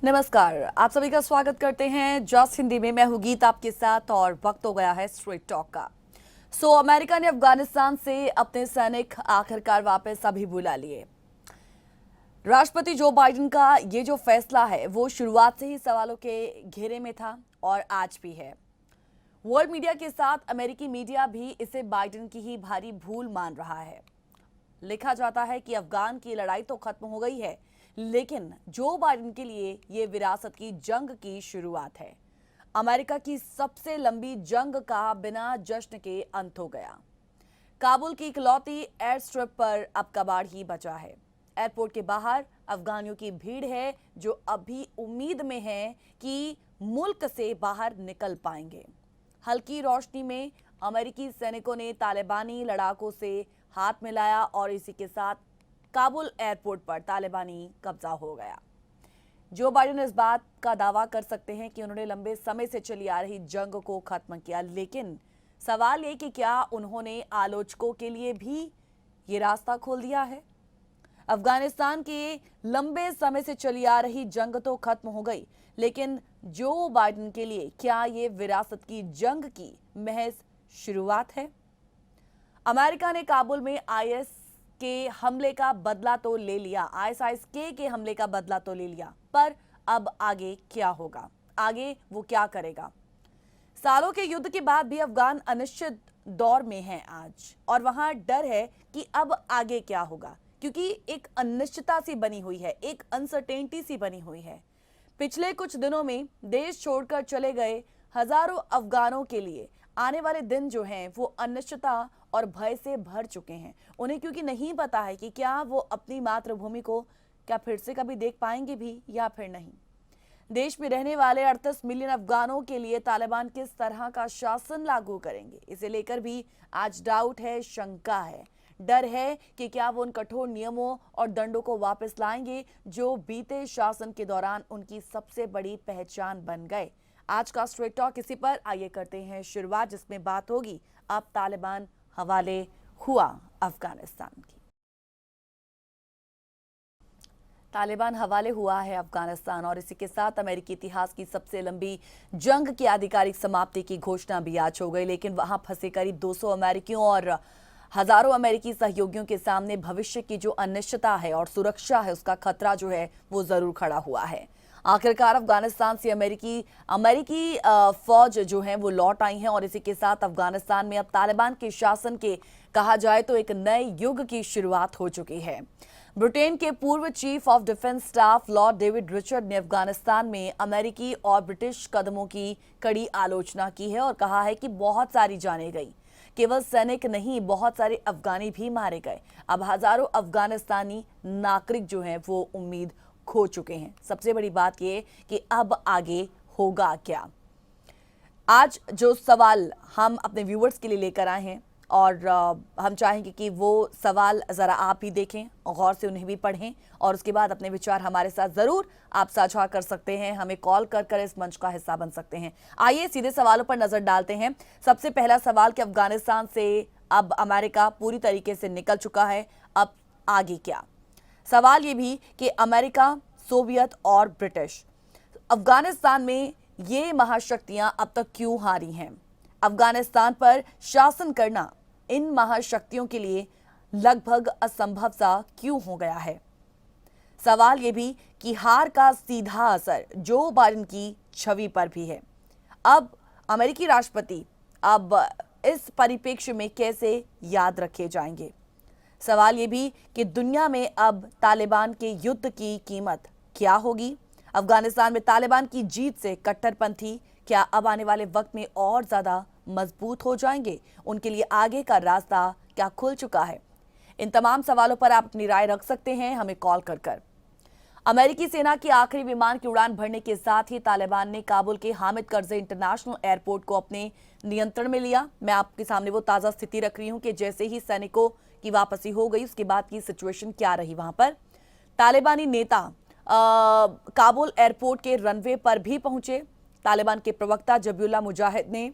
नमस्कार, आप सभी का स्वागत करते हैं जस्ट हिंदी में। मैं हूं गीत आपके साथ और वक्त हो गया है स्ट्रेट टॉक का। अमेरिका ने अफगानिस्तान से अपने सैनिक आखिरकार वापस अभी बुला लिए। राष्ट्रपति जो बाइडेन का ये जो फैसला है वो शुरुआत से ही सवालों के घेरे में था और आज भी है। वर्ल्ड मीडिया के साथ अमेरिकी मीडिया भी इसे बाइडेन की ही भारी भूल मान रहा है। लिखा जाता है कि अफगान की लड़ाई तो खत्म हो गई है, लेकिन जो बाइडेन के लिए ये विरासत की जंग की शुरुआत है। अमेरिका की सबसे लंबी जंग का बिना जश्न के अंत हो गया। काबुल की इकलौती एयर स्ट्रिप पर अब कबाड़ ही बचा है। एयरपोर्ट के बाहर अफगानियों की भीड़ है जो अभी उम्मीद में है कि मुल्क से बाहर निकल पाएंगे। हल्की रोशनी में अमेरिकी सैनिकों ने तालिबानी लड़ाकों से हाथ मिलाया और इसी के साथ काबुल एयरपोर्ट पर तालिबानी कब्जा हो गया। जो बाइडेन इस बात का दावा कर सकते हैं कि उन्होंने लंबे समय से चली आ रही जंग को खत्म किया, लेकिन सवाल ये कि क्या उन्होंने आलोचकों के लिए भी ये रास्ता खोल दिया है। अफगानिस्तान के लंबे समय से चली आ रही जंग तो खत्म हो गई, लेकिन जो बाइडेन के लिए क्या ये विरासत की जंग की महज शुरुआत है। अमेरिका ने काबुल में आईएस के हमले का बदला तो ले लिया, आईएसआईएस के हमले का बदला तो ले लिया, पर अब आगे क्या होगा, आगे वो क्या करेगा। सालों के युद्ध के बाद भी अफगान अनिश्चित दौर में है आज, और वहां डर है कि अब आगे क्या होगा, क्योंकि एक अनिश्चितता सी बनी हुई है, एक अनसर्टेनिटी सी बनी हुई है। पिछले कुछ दिनों में देश छोड़कर चले गए हजारों अफगानों के लिए आने वाले दिन जो हैं वो अनिश्चितता और भय से भर चुके हैं। उन्हें क्योंकि नहीं पता है कि क्या वो अपनी मातृभूमि को क्या फिर से कभी देख पाएंगे भी या फिर नहीं। देश में रहने वाले 38 मिलियन अफगानों के लिए तालिबान किस तरह का शासन लागू करेंगे, इसे लेकर भी आज डाउट है, शंका है, डर है कि क्या वो उन कठोर नियमों और दंडों को वापस लाएंगे जो बीते शासन के दौरान उनकी सबसे बड़ी पहचान बन गए। आज का स्ट्रेट टॉक इसी पर आइए करते हैं शुरुआत, जिसमें बात होगी अब तालिबान हवाले हुआ अफगानिस्तान की। तालिबान हवाले हुआ है अफगानिस्तान और इसी के साथ अमेरिकी इतिहास की सबसे लंबी जंग की आधिकारिक समाप्ति की घोषणा भी आज हो गई, लेकिन वहां फंसे करीब 200 अमेरिकियों और हजारों अमेरिकी सहयोगियों के सामने भविष्य की जो अनिश्चितता है और सुरक्षा है उसका खतरा जो है वो जरूर खड़ा हुआ है। आखिरकार अफगानिस्तान से अमेरिकी फौज जो है वो लौट आई हैं और इसी के साथ अफगानिस्तान में अब तालिबान के शासन के कहा जाए तो एक नए युग की शुरुआत हो चुकी है। ब्रिटेन के पूर्व chief of defence staff Lord David Richard ने अफगानिस्तान में अमेरिकी और ब्रिटिश कदमों की कड़ी आलोचना की है और कहा है कि बहुत सारी जानें गई, केवल सैनिक नहीं बहुत सारे अफगानी भी मारे गए। अब हजारों अफगानिस्तानी नागरिक जो हैं वो उम्मीद खो चुके हैं। सबसे बड़ी बात यह कि अब आगे होगा क्या। आज जो सवाल हम अपने व्यूअर्स के लिए लेकर आए हैं और हम चाहेंगे कि वो सवाल जरा आप भी देखें, गौर से उन्हें भी पढ़ें और उसके बाद अपने विचार हमारे साथ जरूर आप साझा कर सकते हैं। हमें कॉल कर इस मंच का हिस्सा बन सकते हैं। आइए सीधे सवालों पर नजर डालते हैं। सबसे पहला सवाल कि अफगानिस्तान से अब अमेरिका पूरी तरीके से निकल चुका है, अब आगे क्या। सवाल ये भी कि अमेरिका, सोवियत और ब्रिटिश, अफगानिस्तान में ये महाशक्तियां अब तक क्यों हारी हैं। अफगानिस्तान पर शासन करना इन महाशक्तियों के लिए लगभग असंभव सा क्यों हो गया है। सवाल ये भी कि हार का सीधा असर जो बाइडेन की छवि पर भी है। अब अमेरिकी राष्ट्रपति अब इस परिप्रेक्ष्य में कैसे याद रखे जाएंगे। सवाल ये भी कि दुनिया में अब तालिबान के युद्ध की कीमत क्या होगी। अफगानिस्तान में तालिबान की जीत से कट्टरपंथी क्या अब आने वाले वक्त में और ज्यादा मजबूत हो जाएंगे, उनके लिए आगे का रास्ता क्या खुल चुका है। इन तमाम सवालों पर आप अपनी राय रख सकते हैं हमें कॉल कर। अमेरिकी सेना की आखिरी विमान की उड़ान भरने के साथ ही तालिबान ने काबुल के हामिद करज़ई इंटरनेशनल एयरपोर्ट को अपने नियंत्रण में लिया। मैं आपके सामने वो ताजा स्थिति रख रही हूं कि जैसे ही सैनिकों की वापसी हो गई उसके बाद की सिचुएशन क्या रही। वहां पर तालिबानी नेता काबुल एयरपोर्ट के रनवे पर भी पहुंचे। तालिबान के प्रवक्ता जबीउल्लाह मुजाहिद ने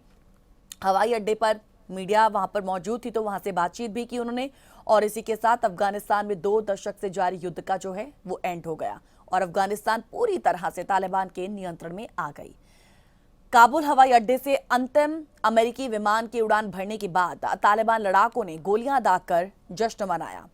हवाई अड्डे पर, मीडिया वहां पर मौजूद थी तो वहां से बातचीत भी की उन्होंने और इसी के साथ अफगानिस्तान में 2 दशक से जारी युद्ध का जो है वो एंड हो गया। और अफगानिस्तान पूरी तरह से तालिबान के नियंत्रण में आ गई। काबुल हवाई अड्डे से अंतिम अमेरिकी विमान की उड़ान भरने के बाद तालिबान लड़ाकों ने गोलियां दागकर जश्न मनाया।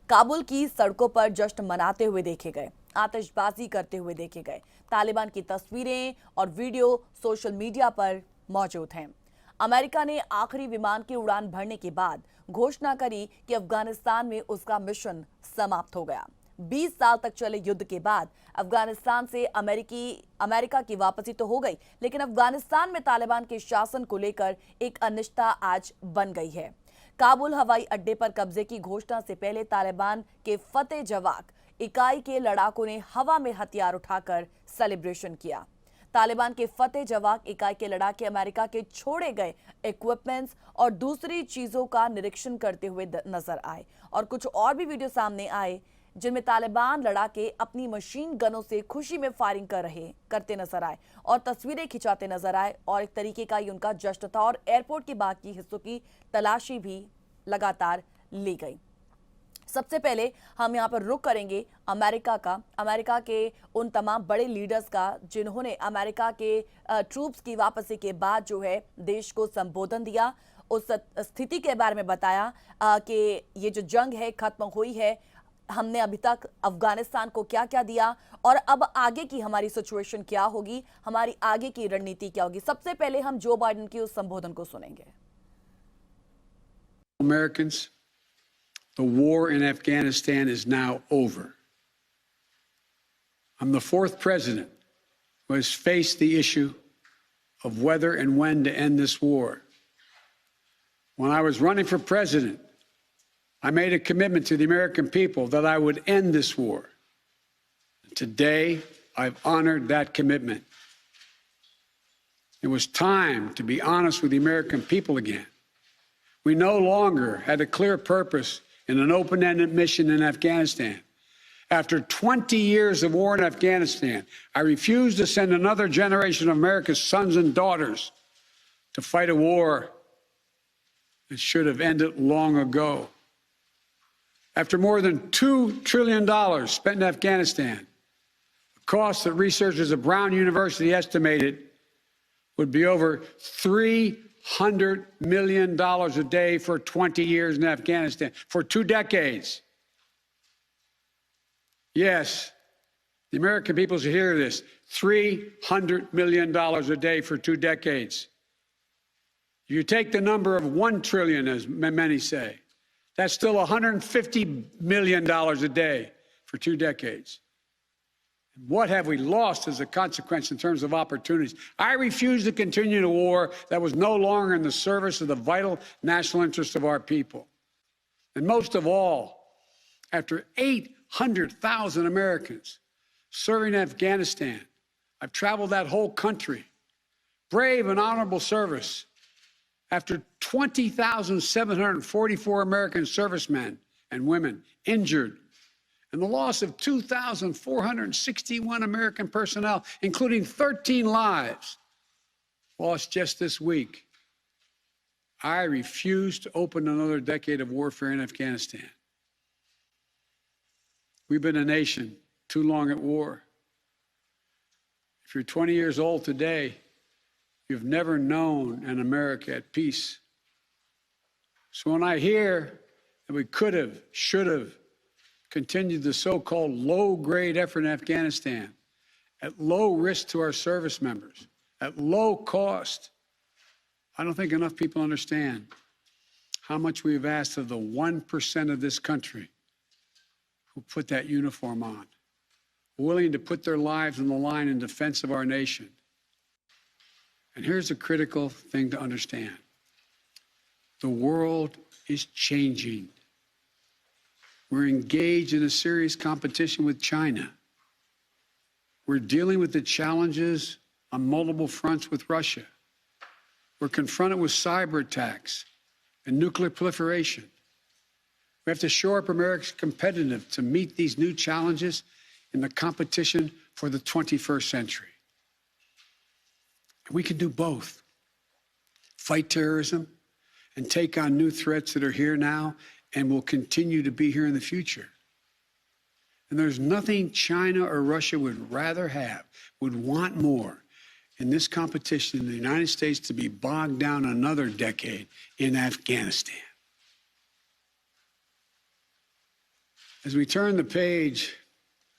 काबुल की सड़कों पर जश्न मनाते हुए देखे गए, आतिशबाजी करते हुए देखे गए। तालिबान की तस्वीरें और वीडियो सोशल मीडिया पर मौजूद हैं। अमेरिका ने आखिरी विमान की उड़ान भरने के बाद घोषणा करी कि अफगानिस्तान में उसका मिशन समाप्त हो गया। 20 साल तक चले युद्ध के बाद अफगानिस्तान से अमेरिका की वापसी तो हो गई, लेकिन अफगानिस्तान में तालिबान के शासन को लेकर एक अनिश्चितता आज बन गई है। काबुल हवाई अड्डे पर कब्जे की घोषणा से पहले तालिबान के फतेह जवाक इकाई के लड़ाकों ने हवा में हथियार उठाकर सेलिब्रेशन किया। तालिबान के फतेह जवाक इकाई के लड़ाके अमेरिका के छोड़े गए इक्विपमेंट्स और दूसरी चीजों का निरीक्षण करते हुए नजर आए और कुछ और भी वीडियो सामने आए जिनमें तालिबान लड़ाके अपनी मशीन गनों से खुशी में फायरिंग करते नजर आए और तस्वीरें खिंचाते नजर आए और एक तरीके का ही उनका जश्न था और एयरपोर्ट के बाकी हिस्सों की तलाशी भी लगातार ली गई। सबसे पहले हम यहाँ पर रुक करेंगे अमेरिका के उन तमाम बड़े लीडर्स का जिन्होंने अमेरिका के ट्रूप्स की वापसी के बाद जो है देश को संबोधन दिया, उस स्थिति के बारे में बताया कि ये जो जंग है खत्म हुई है, हमने अभी तक अफगानिस्तान को क्या क्या दिया और अब आगे की हमारी सिचुएशन क्या होगी, हमारी आगे की रणनीति क्या होगी। सबसे पहले हम जो बाइडेन के उस संबोधन को सुनेंगे। Americans, the war in Afghanistan is now over. I'm the fourth president who has faced the issue of whether and when to end this war. When I was running for president, I made a commitment to the American people that I would end this war. Today, I've honored that commitment. It was time to be honest with the American people again. We no longer had a clear purpose in an open-ended mission in Afghanistan. After 20 years of war in Afghanistan, I refused to send another generation of America's sons and daughters to fight a war that should have ended long ago. After more than $2 trillion spent in Afghanistan, the cost that researchers at Brown University estimated would be over $300 million a day for 20 years in Afghanistan, for 2 decades. Yes, the American people should hear this. $300 million a day for 2 decades. You take the number of 1 trillion, as many say, that's still $150 million a day for 2 decades. What have we lost as a consequence in terms of opportunities? I refuse to continue a war that was no longer in the service of the vital national interests of our people. And most of all, after 800,000 Americans serving in Afghanistan, I've traveled that whole country, brave and honorable service. After 20,744 American servicemen and women injured, and the loss of 2,461 American personnel, including 13 lives lost just this week, I refuse to open another decade of warfare in Afghanistan. We've been a nation too long at war. If you're 20 years old today, you've never known an America at peace. So when I hear that we could have, should have, continued the so-called low-grade effort in Afghanistan at low risk to our service members, at low cost, I don't think enough people understand how much we've asked of the 1% of this country who put that uniform on, willing to put their lives on the line in defense of our nation. And here's a critical thing to understand. The world is changing. We're engaged in a serious competition with China. We're dealing with the challenges on multiple fronts with Russia. We're confronted with cyber attacks and nuclear proliferation. We have to shore up America's competitiveness to meet these new challenges in the competition for the 21st century. We can do both. Fight terrorism and take on new threats that are here now and will continue to be here in the future. And there's nothing China or Russia would rather have, would want more in this competition in the United States to be bogged down another decade in Afghanistan. As we turn the page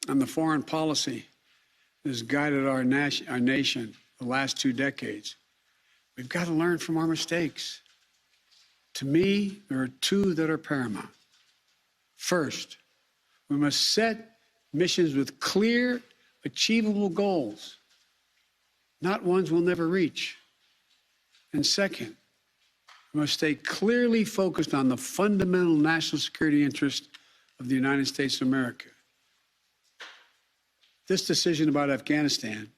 on the foreign policy that has guided our nation the last 2 decades, we've got to learn from our mistakes. To me, there are 2 that are paramount. First, we must set missions with clear, achievable goals, not ones we'll never reach. And second, we must stay clearly focused on the fundamental national security interest of the United States of America. This decision about Afghanistan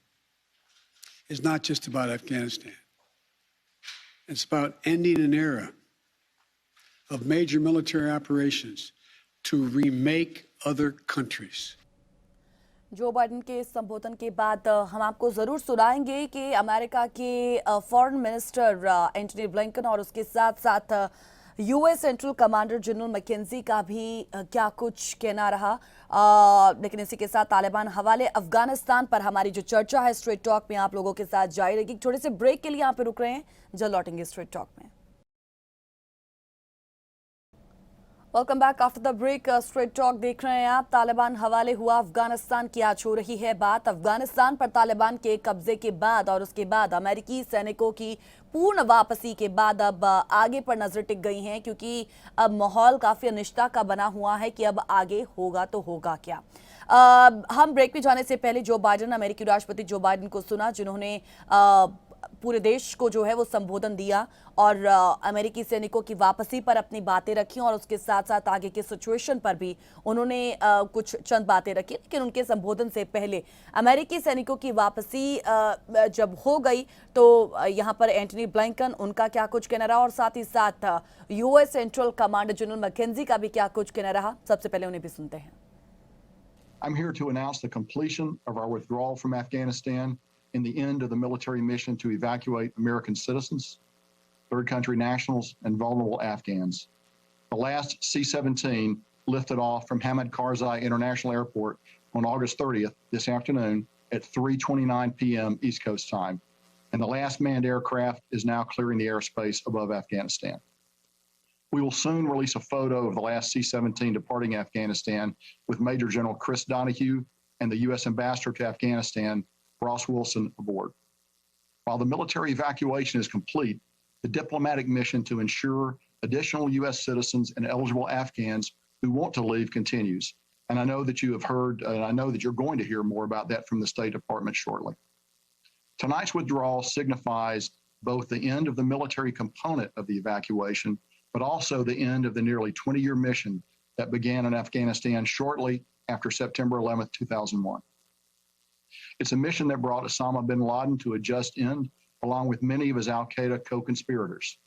is not just about Afghanistan. It's about ending an era of major military operations to remake other countries. Joe Biden के संबोधन के बाद हम आपको जरूर सुनाएंगे कि America के फॉरेन मिनिस्टर एंटनी ब्लिंकन और उसके साथ साथ US central commander general McKenzie का भी क्या कुछ कहना रहा। लेकिन इसी के साथ तालिबान हवाले अफगानिस्तान पर हमारी जो चर्चा है स्ट्रेट टॉक में आप लोगों के साथ जारी रहेगी। छोटे से ब्रेक के लिए यहाँ पे रुक रहे हैं, जल्द लौटेंगे स्ट्रेट टॉक में। Welcome back after the break. Straight talk देख रहे हैं आप। तालिबान हवाले हुआ अफगानिस्तान की आज हो रही है बात। अफगानिस्तान पर तालिबान के कब्जे के बाद और उसके बाद अमेरिकी सैनिकों की पूर्ण वापसी के बाद अब आगे पर नजर टिक गई हैं, क्योंकि अब माहौल काफी अनिश्चितता का बना हुआ है कि अब आगे होगा तो होगा क्या। हम ब्रेक पे जाने से पहले जो बाइडेन, अमेरिकी राष्ट्रपति जो बाइडेन को सुना, जिन्होंने पूरे देश को जो है वो संबोधन दिया और अमेरिकी सैनिकों की वापसी पर अपनी बातें रखी और उसके साथ साथ आगे के सिचुएशन पर भी उन्होंने कुछ चंद बातें रखी। लेकिन उनके संबोधन से पहले अमेरिकी सैनिकों की वापसी जब हो गई तो यहाँ पर एंटनी ब्लिंकन, उनका क्या कुछ कहना रहा और साथ ही साथ US central commander general McKenzie का भी क्या कुछ कहना रहा। सबसे पहले उन्हें भी सुनते हैं। I'm here to announce the completion of our withdrawal from Afghanistan and the end of the military mission to evacuate American citizens, third country nationals, and vulnerable Afghans. The last C-17 lifted off from Hamid Karzai International Airport on August 30th this afternoon at 3:29 p.m. East Coast time, and the last manned aircraft is now clearing the airspace above Afghanistan. We will soon release a photo of the last C-17 departing Afghanistan with Major General Chris Donahue and the U.S. Ambassador to Afghanistan, Ross Wilson, aboard. While the military evacuation is complete, the diplomatic mission to ensure additional U.S. citizens and eligible Afghans who want to leave continues. And I know that you have heard, and I know that you're going to hear more about that from the State Department shortly. Tonight's withdrawal signifies both the end of the military component of the evacuation, but also the end of the nearly 20-year mission that began in Afghanistan shortly after September 11th, 2001. It's a mission that brought Osama bin Laden to a just end, along with many of his al-Qaeda co-conspirators.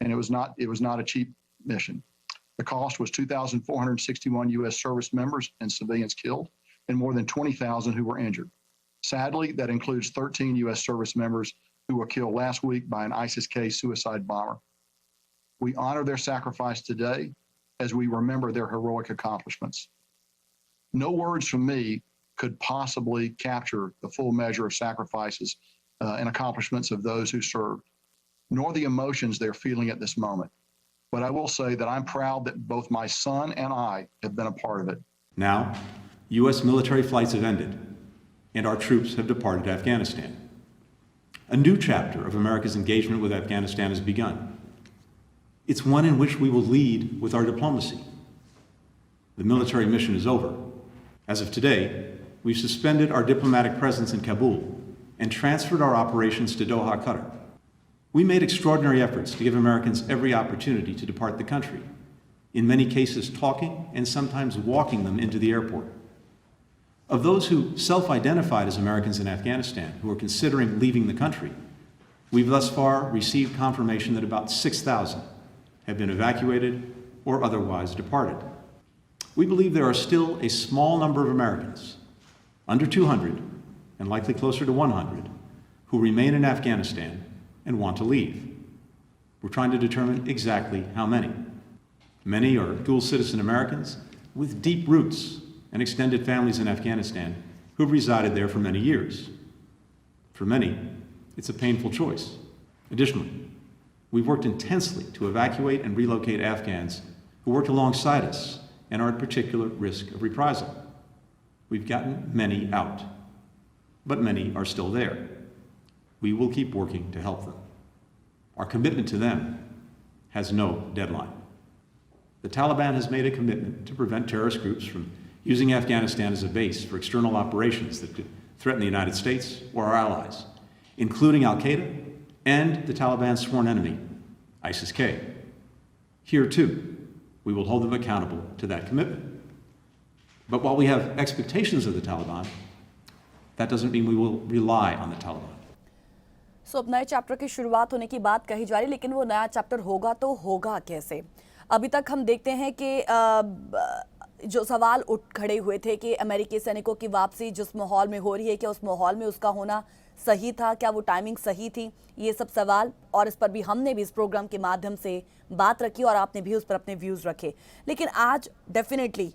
And it was not a cheap mission. The cost was 2,461 U.S. service members and civilians killed, and more than 20,000 who were injured. Sadly, that includes 13 U.S. service members who were killed last week by an ISIS-K suicide bomber. We honor their sacrifice today as we remember their heroic accomplishments. No words from me could possibly capture the full measure of sacrifices and accomplishments of those who served, nor the emotions they're feeling at this moment. But I will say that I'm proud that both my son and I have been a part of it. Now, U.S. military flights have ended, and our troops have departed Afghanistan. A new chapter of America's engagement with Afghanistan has begun. It's one in which we will lead with our diplomacy. The military mission is over. As of today, we've suspended our diplomatic presence in Kabul and transferred our operations to Doha, Qatar. We made extraordinary efforts to give Americans every opportunity to depart the country, in many cases talking and sometimes walking them into the airport. Of those who self-identified as Americans in Afghanistan who are considering leaving the country, we've thus far received confirmation that about 6,000 have been evacuated or otherwise departed. We believe there are still a small number of Americans, under 200 and likely closer to 100, who remain in Afghanistan and want to leave. We're trying to determine exactly how many. Many are dual citizen Americans with deep roots and extended families in Afghanistan who've resided there for many years. For many, it's a painful choice. Additionally, we've worked intensely to evacuate and relocate Afghans who worked alongside us and are at particular risk of reprisal. We've gotten many out, but many are still there. We will keep working to help them. Our commitment to them has no deadline. The Taliban has made a commitment to prevent terrorist groups from using Afghanistan as a base for external operations that could threaten the United States or our allies, including Al-Qaeda and the Taliban's sworn enemy, ISIS-K. Here, too, we will hold them accountable to that commitment. But while we have expectations of the Taliban, that doesn't mean we will rely on the Taliban. सो अब नए chapter की शुरुआत होने की बात कही जा रही है, लेकिन वो नया चैप्टर होगा तो होगा कैसे? अभी तक हम देखते हैं कि जो सवाल उठ खड़े हुए थे कि अमेरिकी सैनिकों की वापसी जिस माहौल में हो रही है, क्या उस माहौल में उसका होना सही था, क्या वो टाइमिंग सही थी, ये सब सवाल, और इस पर भी हमने भी इस प्रोग्राम के माध्यम से बात रखी और आपने भी उस पर अपने व्यूज़ रखे। लेकिन आज डेफिनेटली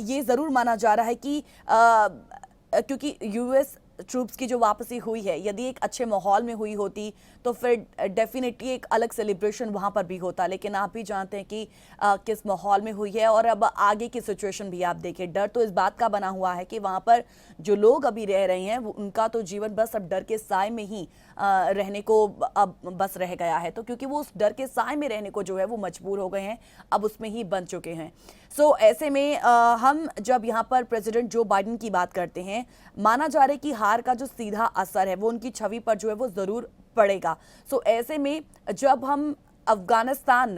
ये ज़रूर माना जा रहा है कि क्योंकि यूएस ट्रूप्स की जो वापसी हुई है, यदि एक अच्छे माहौल में हुई होती तो फिर डेफिनेटली एक अलग सेलिब्रेशन वहाँ पर भी होता, लेकिन आप भी जानते हैं कि किस माहौल में हुई है। और अब आगे की सिचुएशन भी आप देखें, डर तो इस बात का बना हुआ है कि वहाँ पर जो लोग अभी रह रहे हैं उनका तो जीवन बस अब डर के साए में ही रहने को अब बस रह गया है, तो क्योंकि वो उस डर के साए में रहने को जो है वो मजबूर हो गए हैं, अब उसमें ही बन चुके हैं। सो ऐसे में हम जब यहाँ पर प्रेसिडेंट जो बाइडेन की बात करते हैं, माना जा रहा है कि हार का जो सीधा असर है वो उनकी छवि पर जो है वो ज़रूर पड़ेगा। सो ऐसे में जब हम अफगानिस्तान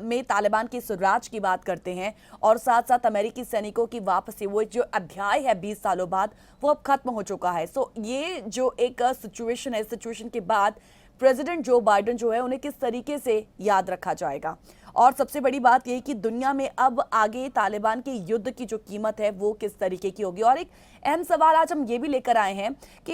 में तालिबान की सुराज की बात करते हैं और साथ साथ अमेरिकी सैनिकों की वापसी, वो जो अध्याय है 20 सालों बाद वो अब खत्म हो चुका है। सो ये जो एक सिचुएशन है, सिचुएशन के बाद प्रेसिडेंट जो बाइडेन जो है उन्हें किस तरीके से याद रखा जाएगा, और सबसे बड़ी बात यह कि दुनिया में अब आगे तालिबान के युद्ध की जो कीमत है वो किस तरीके की होगी। और एक अहम सवाल आज हम ये भी लेकर आए हैं कि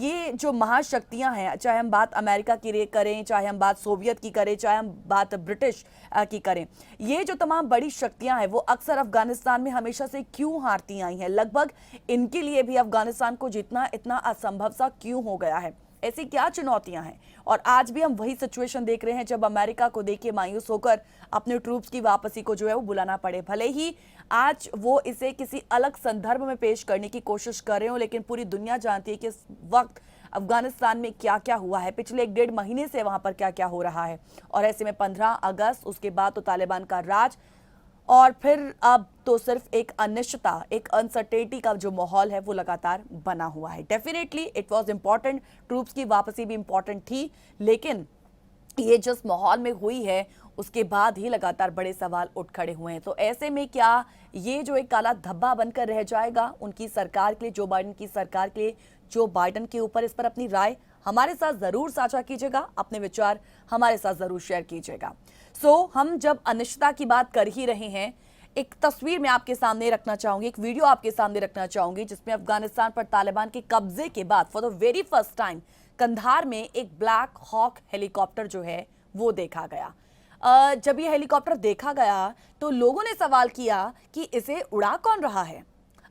ये जो महाशक्तियां हैं, चाहे हम बात अमेरिका की करें, चाहे हम बात सोवियत की करें, चाहे हम बात ब्रिटिश की करें, ये जो तमाम बड़ी शक्तियां हैं वो अक्सर अफगानिस्तान में हमेशा से क्यों हारती आई हैं? लगभग इनके लिए भी अफगानिस्तान को जीतना इतना असंभव सा क्यों हो गया है? ऐसी क्या चुनौतियां हैं? और आज भी हम वही सिचुएशन देख रहे हैं जब अमेरिका को देखिए मायूस होकर अपने ट्रूप्स की वापसी को जो है वो बुलाना पड़े। भले ही आज वो इसे किसी अलग संदर्भ में पेश करने की कोशिश कर रहे हो, लेकिन पूरी दुनिया जानती है कि इस वक्त अफगानिस्तान में क्या क्या हुआ है, पिछले 1.5 महीने से वहां पर क्या क्या हो रहा है। और ऐसे में 15 अगस्त, उसके बाद तो तालिबान का राज, और फिर अब तो सिर्फ एक अनिश्चितता, एक अनसर्टेनिटी का जो माहौल है वो लगातार बना हुआ है। Definitely it was important, troops की वापसी भी इम्पॉर्टेंट थी, लेकिन ये जिस माहौल में हुई है उसके बाद ही लगातार बड़े सवाल उठ खड़े हुए हैं। तो ऐसे में क्या ये जो एक काला धब्बा बनकर रह जाएगा उनकी सरकार के लिए, जो बाइडेन की सरकार के लिए, जो बाइडेन के ऊपर? इस पर अपनी राय हमारे साथ जरूर साझा कीजिएगा, अपने विचार हमारे साथ जरूर शेयर कीजिएगा। हम जब अनिश्चितता की बात कर ही रहे हैं, एक तस्वीर मैं आपके सामने रखना चाहूंगी, एक वीडियो आपके सामने रखना चाहूंगी जिसमें अफगानिस्तान पर तालिबान के कब्जे के बाद for the very first time Kandahar में एक ब्लैक हॉक हेलीकॉप्टर जो है वो देखा गया। जब ये हेलीकॉप्टर देखा गया तो लोगों ने सवाल किया कि इसे उड़ा कौन रहा है।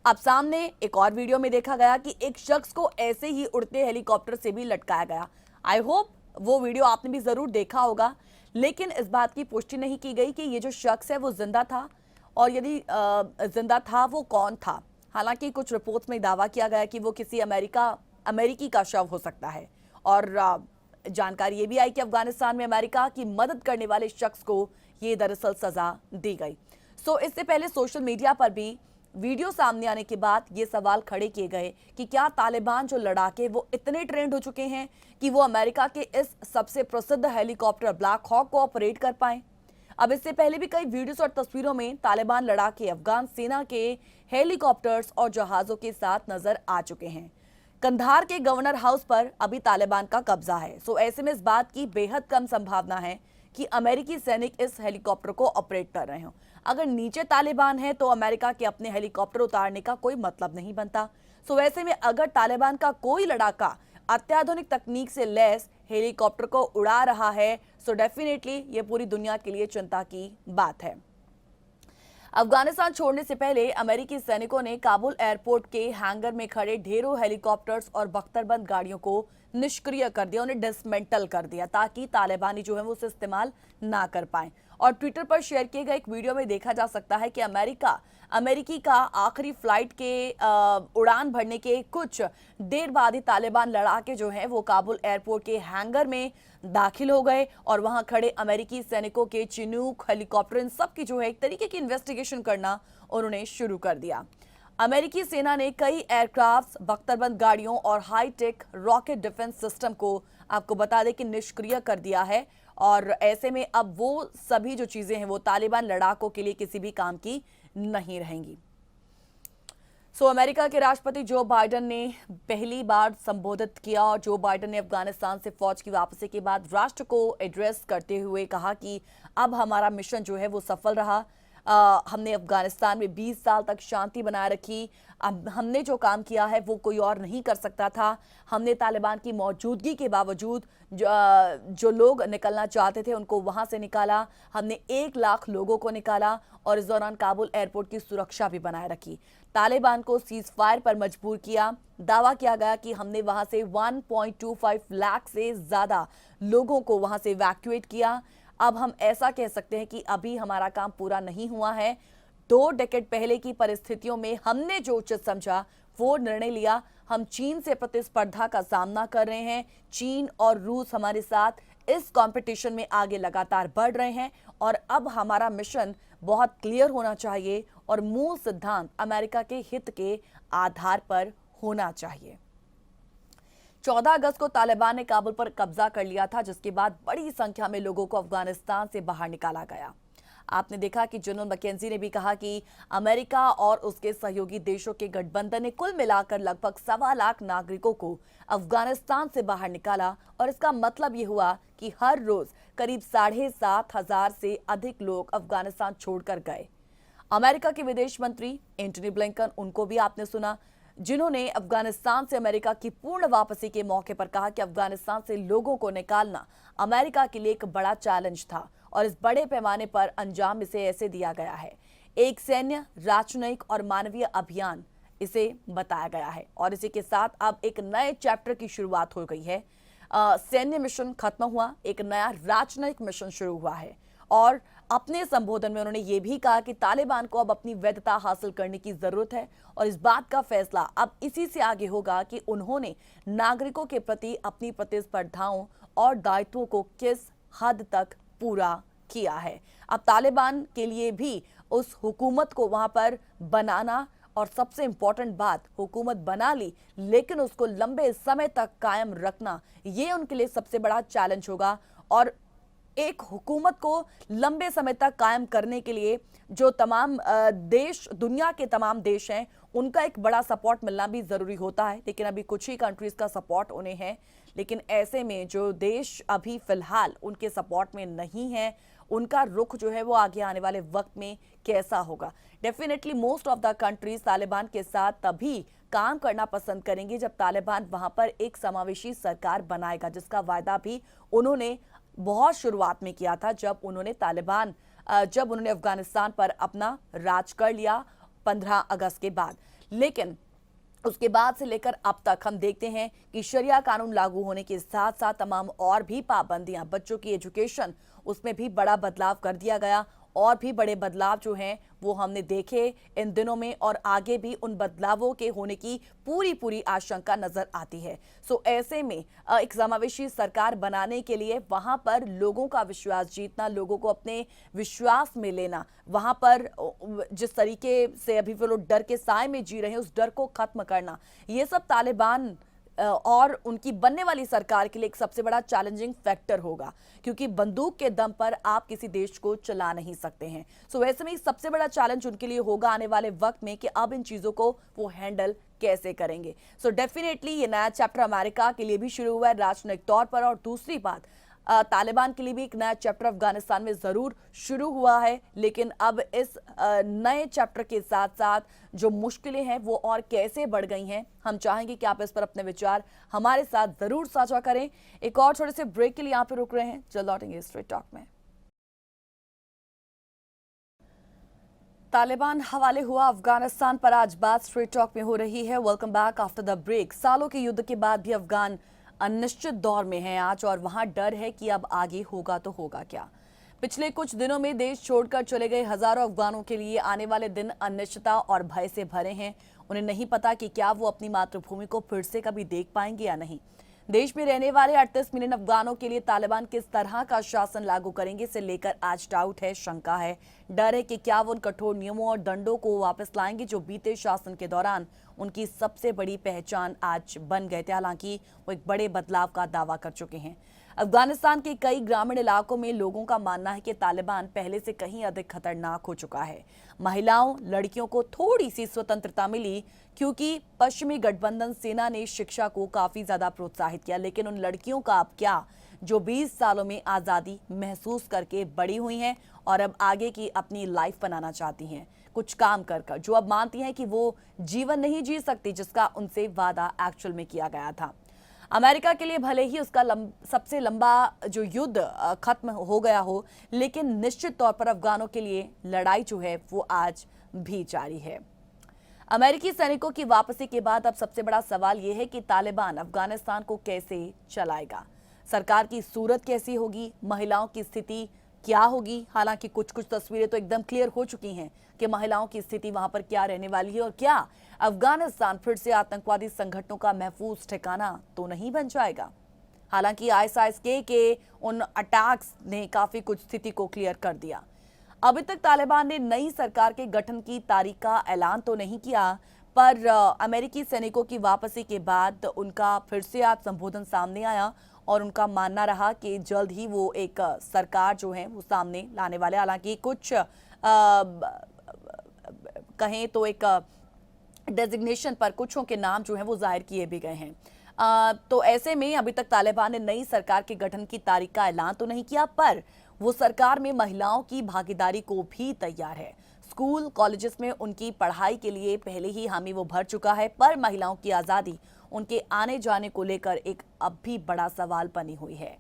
अब सामने एक और वीडियो में देखा गया कि एक शख्स को ऐसे ही उड़ते हेलीकॉप्टर से भी लटकाया गया। आई होप वो वीडियो आपने भी जरूर देखा होगा, लेकिन इस बात की पुष्टि नहीं की गई कि ये जो शख्स है वो जिंदा था, और यदि जिंदा था वो कौन था। हालांकि कुछ रिपोर्ट्स में दावा किया गया कि वो किसी अमेरिकी का शव हो सकता है, और जानकारी ये भी आई कि अफगानिस्तान में अमेरिका की मदद करने वाले शख्स को ये दरअसल सजा दी गई। इससे पहले सोशल मीडिया पर भी वीडियो सामने आने के बाद ये सवाल खड़े किए गए कि क्या तालिबान जो लड़ाके वो इतने ट्रेंड हो चुके हैं कि वो अमेरिका के इस सबसे प्रसिद्ध हेलीकॉप्टर ब्लैक हॉक को ऑपरेट कर पाए। अब इससे पहले भी कई वीडियोस और तस्वीरों में तालिबान लड़ाके अफगान सेना के हेलीकॉप्टर्स और जहाजों के साथ नजर आ चुके हैं। कंधार के गवर्नर हाउस पर अभी तालिबान का कब्जा है। ऐसे में इस बात की बेहद कम संभावना है कि अमेरिकी सैनिक इस हेलीकॉप्टर को ऑपरेट कर रहे हो। अगर नीचे तालिबान है तो अमेरिका के अपने हेलीकॉप्टर उतारने का कोई मतलब नहीं बनता। वैसे में अगर तालिबान का कोई लड़ाका अत्याधुनिक तकनीक से लैस हेलीकॉप्टर को उड़ा रहा है, डेफिनेटली ये पूरी दुनिया के लिए चिंता की बात है। अफगानिस्तान छोड़ने से पहले अमेरिकी सैनिकों ने काबुल एयरपोर्ट के हैंगर में खड़े ढेरों हेलीकॉप्टर्स और बख्तरबंद गाड़ियों को निष्क्रिय कर दिया, उन्हें डिसमेंटल कर दिया ताकि तालिबानी जो है वो उसे इस्तेमाल ना कर पाए। और ट्विटर पर शेयर किए गए एक वीडियो में देखा जा सकता है कि अमेरिकी का आखिरी फ्लाइट के उड़ान भरने के कुछ देर बाद ही तालिबान लड़ाके जो हैं वो काबुल एयरपोर्ट के हैंगर में दाखिल हो गए और वहां खड़े अमेरिकी सैनिकों के चिनूक, हेलीकॉप्टर, इन सब की जो है एक तरीके की इन्वेस्टिगेशन करना उन्होंने शुरू कर दिया। अमेरिकी सेना ने कई एयरक्राफ्ट, बख्तरबंद गाड़ियों और हाईटेक रॉकेट डिफेंस सिस्टम को आपको बता दें कि निष्क्रिय कर दिया है और ऐसे में अब वो सभी जो चीजें हैं वो तालिबान लड़ाकों के लिए किसी भी काम की नहीं रहेंगी। अमेरिका के राष्ट्रपति जो बाइडेन ने पहली बार संबोधित किया और जो बाइडेन ने अफगानिस्तान से फौज की वापसी के बाद राष्ट्र को एड्रेस करते हुए कहा कि अब हमारा मिशन जो है वो सफल रहा। हमने अफगानिस्तान में 20 साल तक शांति बनाए रखी। अब हमने जो काम किया है वो कोई और नहीं कर सकता था। हमने तालिबान की मौजूदगी के बावजूद जो लोग निकलना चाहते थे उनको वहां से निकाला। हमने 1 लाख लोगों को निकाला और इस दौरान काबुल एयरपोर्ट की सुरक्षा भी बनाए रखी। तालिबान को सीज फायर पर मजबूर किया। दावा किया गया कि हमने वहां से 1.25 लाख से ज्यादा लोगों को वहां से इवैक्यूएट किया। अब हम ऐसा कह सकते हैं कि अभी हमारा काम पूरा नहीं हुआ है। 2 डेकेड पहले की परिस्थितियों में हमने जो उचित समझा वो निर्णय लिया। हम चीन से प्रतिस्पर्धा का सामना कर रहे हैं। चीन और रूस हमारे साथ इस कंपटीशन में आगे लगातार बढ़ रहे हैं और अब हमारा मिशन बहुत क्लियर होना चाहिए और मूल सिद्धांत अमेरिका के हित के आधार पर होना चाहिए। 14 अगस्त को तालिबान ने काबुल पर कब्जा कर लिया था, जिसके बाद बड़ी संख्या में लोगों को अफगानिस्तान से बाहर निकाला गया। आपने देखा कि जनरल मैकेंजी ने भी कहा कि अमेरिका और उसके सहयोगी देशों के गठबंधन ने कुल मिलाकर लगभग 1.25 लाख नागरिकों को अफगानिस्तान से बाहर निकाला और इसका मतलब ये हुआ कि हर रोज करीब 7,500 से अधिक लोग अफगानिस्तान छोड़कर गए। अमेरिका के विदेश मंत्री एंटनी ब्लिंकन, उनको भी आपने सुना, जिन्होंने अफगानिस्तान से अमेरिका की पूर्ण वापसी के मौके पर कहा कि अफगानिस्तान से लोगों को निकालना अमेरिका के लिए एक बड़ा चैलेंज था और इस बड़े पैमाने पर अंजाम इसे ऐसे दिया गया है, एक सैन्य, राजनयिक और मानवीय अभियान इसे बताया गया है। और इसी के साथ अब एक नए चैप्टर की शुरुआत हो गई है। सैन्य मिशन खत्म हुआ, एक नया राजनयिक मिशन शुरू हुआ है। और अपने संबोधन में उन्होंने ये भी कहा कि तालिबान को अब अपनी वैधता हासिल करने की जरूरत है और इस बात का फैसला अब इसी से आगे होगा कि उन्होंने नागरिकों के प्रति अपनी प्रतिस्पर्धाओं और दायित्वों को किस हद तक पूरा किया है। अब तालिबान के लिए भी उस हुकूमत को वहां पर बनाना, और सबसे इंपॉर्टेंट बात, हुकूमत बना ली लेकिन उसको लंबे समय तक कायम रखना, ये उनके लिए सबसे बड़ा चैलेंज होगा। और एक हुकूमत को लंबे समय तक कायम करने के लिए जो तमाम देश, दुनिया के तमाम देश हैं, उनका एक बड़ा सपोर्ट मिलना भी जरूरी होता है। लेकिन अभी कुछ ही कंट्रीज का सपोर्ट उन्हें है। लेकिन ऐसे में जो देश अभी फिलहाल उनके सपोर्ट में नहीं है, उनका रुख जो है वो आगे आने वाले वक्त में कैसा होगा। Definitely most of the countries Taliban के साथ तभी काम करना पसंद करेंगे जब तालिबान वहां पर एक समावेशी सरकार बनाएगा, जिसका वायदा भी उन्होंने बहुत शुरुआत में किया था जब उन्होंने अफगानिस्तान पर अपना राज कर लिया 15 अगस्त के बाद। लेकिन उसके बाद से लेकर अब तक हम देखते हैं कि शरिया कानून लागू होने के साथ साथ तमाम और भी पाबंदियां, बच्चों की एजुकेशन, उसमें भी बड़ा बदलाव कर दिया गया। और भी बड़े बदलाव जो हैं वो हमने देखे इन दिनों में और आगे भी उन बदलावों के होने की पूरी आशंका नजर आती है। ऐसे में एक समावेशी सरकार बनाने के लिए वहां पर लोगों का विश्वास जीतना, लोगों को अपने विश्वास में लेना, वहां पर जिस तरीके से अभी वो लोग डर के साए में जी रहे हैं उस डर को खत्म करना, ये सब तालिबान और उनकी बनने वाली सरकार के लिए एक सबसे बड़ा चैलेंजिंग फैक्टर होगा, क्योंकि बंदूक के दम पर आप किसी देश को चला नहीं सकते हैं। वैसे में सबसे बड़ा चैलेंज उनके लिए होगा आने वाले वक्त में कि अब इन चीजों को वो हैंडल कैसे करेंगे। डेफिनेटली ये नया चैप्टर अमेरिका के लिए भी शुरू हुआ है राजनयिक तौर पर, और दूसरी बात, तालिबान के लिए भी एक नया चैप्टर अफगानिस्तान में जरूर शुरू हुआ है। लेकिन अब इस नए चैप्टर के साथ साथ जो मुश्किलें हैं वो और कैसे बढ़ गई हैं, हम चाहेंगे कि आप इस पर अपने विचार हमारे साथ जरूर साझा करें। एक और छोटे से ब्रेक के लिए यहाँ पे रुक रहे हैं, जल्द लौटेंगे स्ट्रेट टॉक में। तालिबान हवाले हुआ अफगानिस्तान पर आज बात स्ट्रेट टॉक में हो रही है। Welcome back after the break. सालों के युद्ध के बाद भी अफगान अनिश्चित दौर में है आज, और वहां डर है कि अब आगे होगा तो होगा क्या। पिछले कुछ दिनों में देश छोड़कर चले गए हजारों अफगानों के लिए आने वाले दिन अनिश्चितता और भय से भरे हैं। उन्हें नहीं पता कि क्या वो अपनी मातृभूमि को फिर से कभी देख पाएंगे या नहीं। देश में रहने वाले 38 मिलियन अफगानों के लिए तालिबान किस तरह का शासन लागू करेंगे इसे लेकर आज डाउट है, शंका है, डर है कि क्या वो उन कठोर नियमों और दंडों को वापस लाएंगे जो बीते शासन के दौरान उनकी सबसे बड़ी पहचान आज बन गए थे। हालांकि वो एक बड़े बदलाव का दावा कर चुके हैं। अफगानिस्तान के कई ग्रामीण इलाकों में लोगों का मानना है कि तालिबान पहले से कहीं अधिक खतरनाक हो चुका है। महिलाओं, लड़कियों को थोड़ी सी स्वतंत्रता मिली क्योंकि पश्चिमी गठबंधन सेना ने शिक्षा को काफी ज्यादा प्रोत्साहित किया, लेकिन उन लड़कियों का अब क्या जो 20 सालों में आजादी महसूस करके बड़ी हुई हैं और अब आगे की अपनी लाइफ बनाना चाहती हैं, कुछ काम कर कर, जो अब मानती हैं कि वो जीवन नहीं जी सकती जिसका उनसे वादा एक्चुअल में किया गया था। अमेरिका के लिए भले ही उसका सबसे लंबा जो युद्ध खत्म हो गया हो, लेकिन निश्चित तौर पर अफगानों के लिए लड़ाई जो है वो आज भी जारी है। अमेरिकी सैनिकों की वापसी के बाद अब सबसे बड़ा सवाल यह है कि तालिबान अफगानिस्तान को कैसे चलाएगा, सरकार की सूरत कैसी होगी, महिलाओं की स्थिति क्या होगी। हालांकि कुछ कुछ तस्वीरें तो एकदम क्लियर हो चुकी हैं कि महिलाओं की स्थिति वहां पर क्या रहने वाली है और क्या अफगानिस्तान फिर से आतंकवादी संगठनों का महफूज ठिकाना तो नहीं बन जाएगा। हालांकि आईएसआईएस के उन अटैक्स ने काफी कुछ स्थिति को क्लियर कर दिया। अभी तक तालिबान ने नई सरकार के गठन की तारीख का ऐलान तो नहीं किया, पर अमेरिकी सैनिकों की वापसी के बाद उनका फिर से आज संबोधन सामने आया और उनका मानना रहा कि जल्द ही वो एक सरकार जो है वो सामने लाने वाले। हालांकि कुछ कहें तो एक डेजिग्नेशन पर कुछों के नाम जो है वो जाहिर किए भी गए हैं। तो ऐसे में अभी तक तालिबान ने नई सरकार के गठन की तारीख का ऐलान तो नहीं किया, पर वो सरकार में महिलाओं की भागीदारी को भी तैयार है। स्कूल कॉलेजेस में उनकी पढ़ाई के लिए पहले ही हामी वो भर चुका है, पर महिलाओं की आज़ादी, उनके आने जाने को लेकर एक अब भी बड़ा सवाल बनी हुई है।